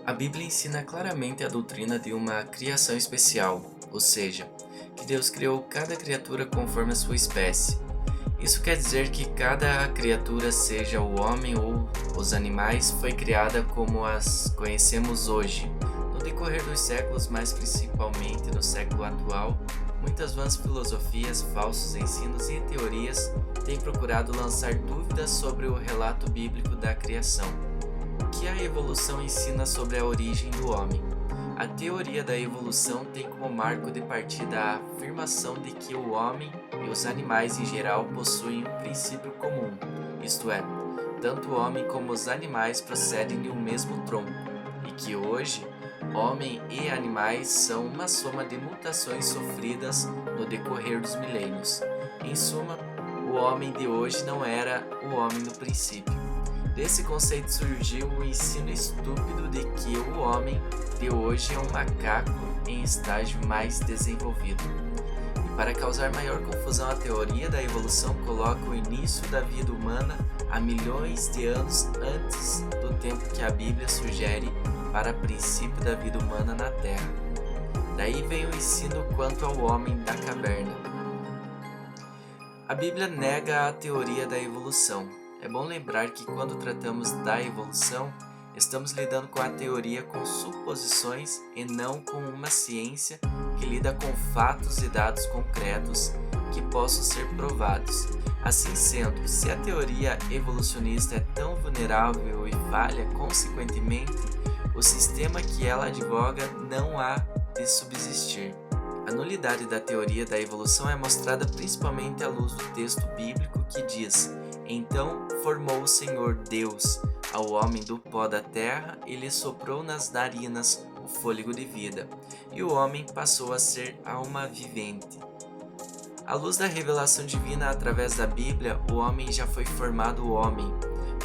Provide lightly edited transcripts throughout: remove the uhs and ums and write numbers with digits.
A Bíblia ensina claramente a doutrina de uma criação especial, ou seja, que Deus criou cada criatura conforme a sua espécie. Isso quer dizer que cada criatura, seja o homem ou os animais, foi criada como as conhecemos hoje. No decorrer dos séculos, mas principalmente no século atual, muitas vãs filosofias, falsos ensinos e teorias têm procurado lançar dúvidas sobre o relato bíblico da criação. O que a evolução ensina sobre a origem do homem? A teoria da evolução tem como marco de partida a afirmação de que o homem e os animais em geral possuem um princípio comum, isto é, tanto o homem como os animais procedem de um mesmo tronco, e que hoje, homem e animais são uma soma de mutações sofridas no decorrer dos milênios. Em suma, o homem de hoje não era o homem no princípio. Desse conceito surgiu o ensino estúpido de que o homem de hoje é um macaco em estágio mais desenvolvido. E para causar maior confusão, a teoria da evolução coloca o início da vida humana há milhões de anos antes do tempo que a Bíblia sugere para o princípio da vida humana na Terra. Daí vem o ensino quanto ao homem da caverna. A Bíblia nega a teoria da evolução. É bom lembrar que quando tratamos da evolução, estamos lidando com a teoria com suposições e não com uma ciência que lida com fatos e dados concretos que possam ser provados. Assim sendo, se a teoria evolucionista é tão vulnerável e falha, consequentemente, o sistema que ela advoga não há de subsistir. A nulidade da teoria da evolução é mostrada principalmente à luz do texto bíblico que diz: "Então formou o Senhor Deus ao homem do pó da terra e lhe soprou nas narinas o fôlego de vida, e o homem passou a ser alma vivente." À luz da revelação divina através da Bíblia, o homem já foi formado homem.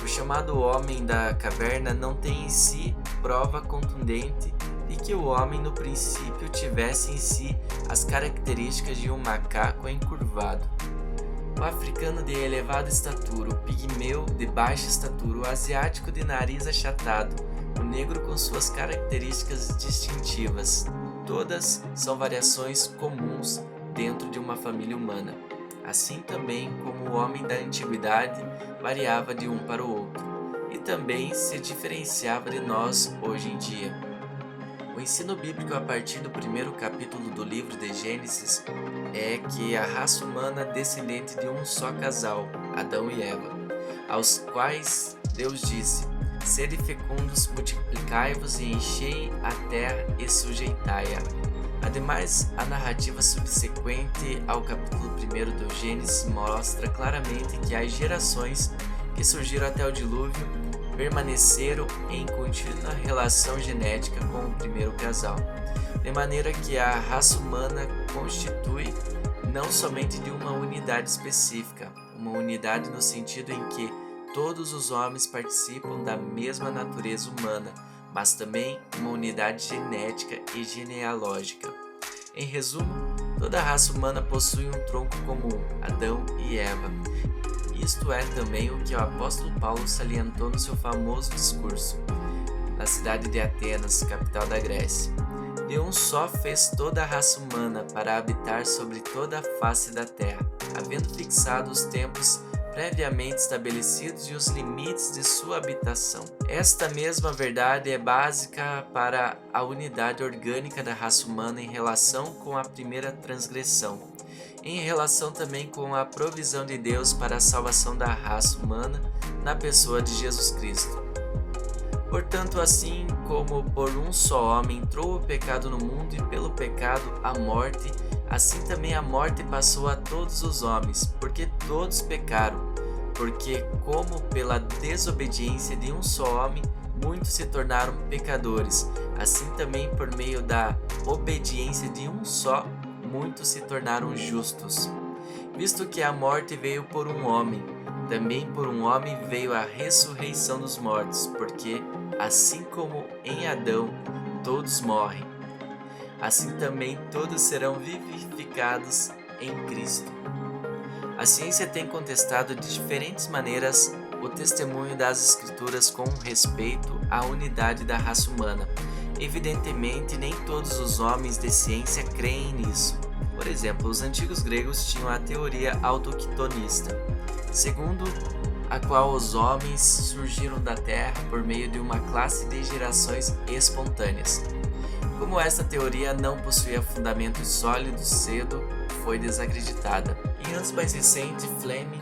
O chamado homem da caverna não tem em si prova contundente de que o homem no princípio tivesse em si as características de um macaco encurvado. O africano de elevada estatura, o pigmeu de baixa estatura, o asiático de nariz achatado, o negro com suas características distintivas, todas são variações comuns dentro de uma família humana, assim também como o homem da antiguidade variava de um para o outro, e também se diferenciava de nós hoje em dia. O ensino bíblico a partir do primeiro capítulo do livro de Gênesis é que a raça humana é descendente de um só casal, Adão e Eva, aos quais Deus disse: "Sede fecundos, multiplicai-vos e enchei a terra e sujeitai-a." Ademais, a narrativa subsequente ao capítulo 1 do Gênesis mostra claramente que as gerações que surgiram até o dilúvio permaneceram em contínua relação genética com o primeiro casal, de maneira que a raça humana constitui não somente de uma unidade específica, uma unidade no sentido em que todos os homens participam da mesma natureza humana, mas também uma unidade genética e genealógica. Em resumo, toda a raça humana possui um tronco comum, Adão e Eva. Isto é também o que o apóstolo Paulo salientou no seu famoso discurso, na cidade de Atenas, capital da Grécia. De um só fez toda a raça humana para habitar sobre toda a face da terra, havendo fixado os tempos previamente estabelecidos e os limites de sua habitação. Esta mesma verdade é básica para a unidade orgânica da raça humana em relação com a primeira transgressão, em relação também com a provisão de Deus para a salvação da raça humana na pessoa de Jesus Cristo. Portanto, assim como por um só homem entrou o pecado no mundo e pelo pecado a morte, assim também a morte passou a todos os homens, porque todos pecaram. Porque como pela desobediência de um só homem, muitos se tornaram pecadores, assim também por meio da obediência de um só, muitos se tornaram justos. Visto que a morte veio por um homem, também por um homem veio a ressurreição dos mortos, porque, assim como em Adão todos morrem, assim também todos serão vivificados em Cristo. A ciência tem contestado de diferentes maneiras o testemunho das Escrituras com respeito à unidade da raça humana. Evidentemente, nem todos os homens de ciência creem nisso. Por exemplo, os antigos gregos tinham a teoria autoqutonista, segundo a qual os homens surgiram da terra por meio de uma classe de gerações espontâneas. Como esta teoria não possuía fundamentos sólidos, cedo foi desacreditada. Em anos mais recentes, Fleming,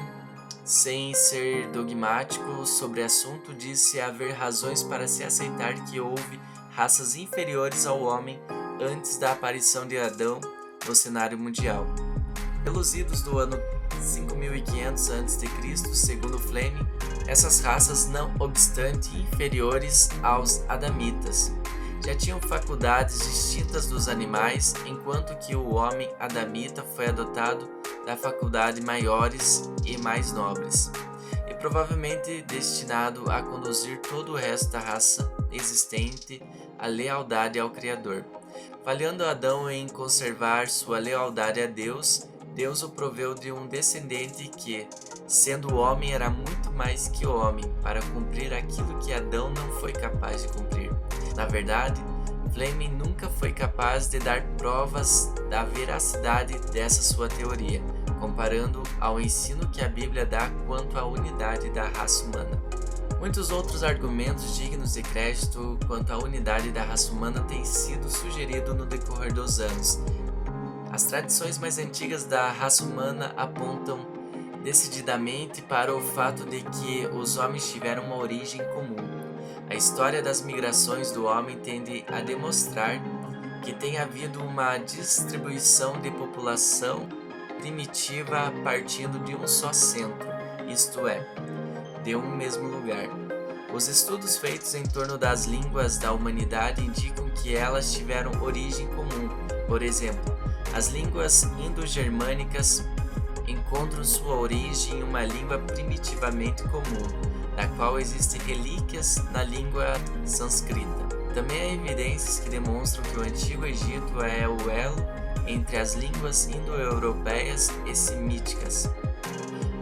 sem ser dogmático sobre o assunto, disse haver razões para se aceitar que houve raças inferiores ao homem antes da aparição de Adão no cenário mundial. Pelos idos do ano 5500 a.C., segundo Fleming, essas raças, não obstante inferiores aos adamitas, já tinham faculdades distintas dos animais, enquanto que o homem adamita foi adotado da faculdade maiores e mais nobres, e provavelmente destinado a conduzir todo o resto da raça existente à lealdade ao Criador. Falhando Adão em conservar sua lealdade a Deus, Deus o proveu de um descendente que, sendo homem, era muito mais que homem, para cumprir aquilo que Adão não foi capaz de cumprir. Na verdade, Fleming nunca foi capaz de dar provas da veracidade dessa sua teoria, comparando ao ensino que a Bíblia dá quanto à unidade da raça humana. Muitos outros argumentos dignos de crédito quanto à unidade da raça humana têm sido sugeridos no decorrer dos anos. As tradições mais antigas da raça humana apontam decididamente para o fato de que os homens tiveram uma origem comum. A história das migrações do homem tende a demonstrar que tem havido uma distribuição de população primitiva partindo de um só centro, isto é, de um mesmo lugar. Os estudos feitos em torno das línguas da humanidade indicam que elas tiveram origem comum. Por exemplo, as línguas indo-germânicas encontram sua origem em uma língua primitivamente comum, da qual existem relíquias na língua sânscrita. Também há evidências que demonstram que o Antigo Egito é o elo entre as línguas indo-europeias e semíticas.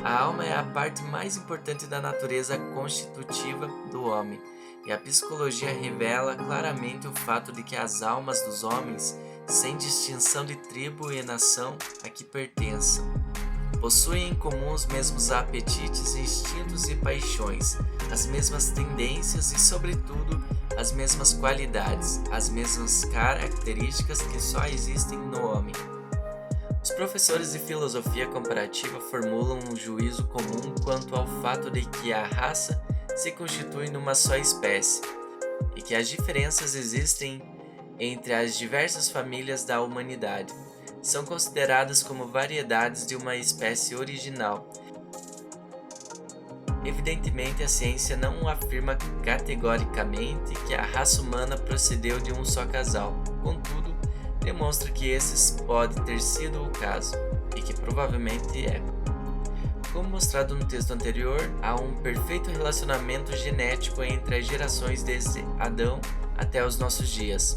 A alma é a parte mais importante da natureza constitutiva do homem, e a psicologia revela claramente o fato de que as almas dos homens, sem distinção de tribo e nação a que pertençam, possuem em comum os mesmos apetites, instintos e paixões, as mesmas tendências e, sobretudo, as mesmas qualidades, as mesmas características que só existem no homem. Os professores de filosofia comparativa formulam um juízo comum quanto ao fato de que a raça se constitui numa só espécie e que as diferenças existem entre as diversas famílias da humanidade. São consideradas como variedades de uma espécie original. Evidentemente, a ciência não afirma categoricamente que a raça humana procedeu de um só casal. Contudo, demonstra que esses pode ter sido o caso, e que provavelmente é. Como mostrado no texto anterior, há um perfeito relacionamento genético entre as gerações desde Adão até os nossos dias.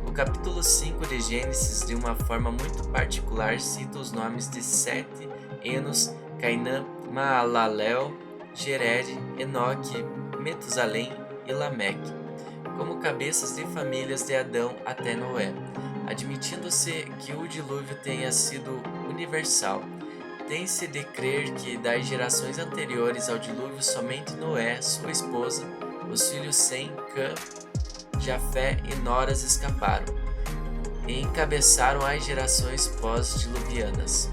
O capítulo 5 de Gênesis, de uma forma muito particular, cita os nomes de Sete, Enos, Cainã, Maalalel, Jered, Enoque, Metusalém e Lameque, como cabeças de famílias de Adão até Noé, admitindo-se que o dilúvio tenha sido universal. Tem-se de crer que das gerações anteriores ao dilúvio somente Noé, sua esposa, os filhos Sem, Cã, Jafé e Noras escaparam e encabeçaram as gerações pós-diluvianas.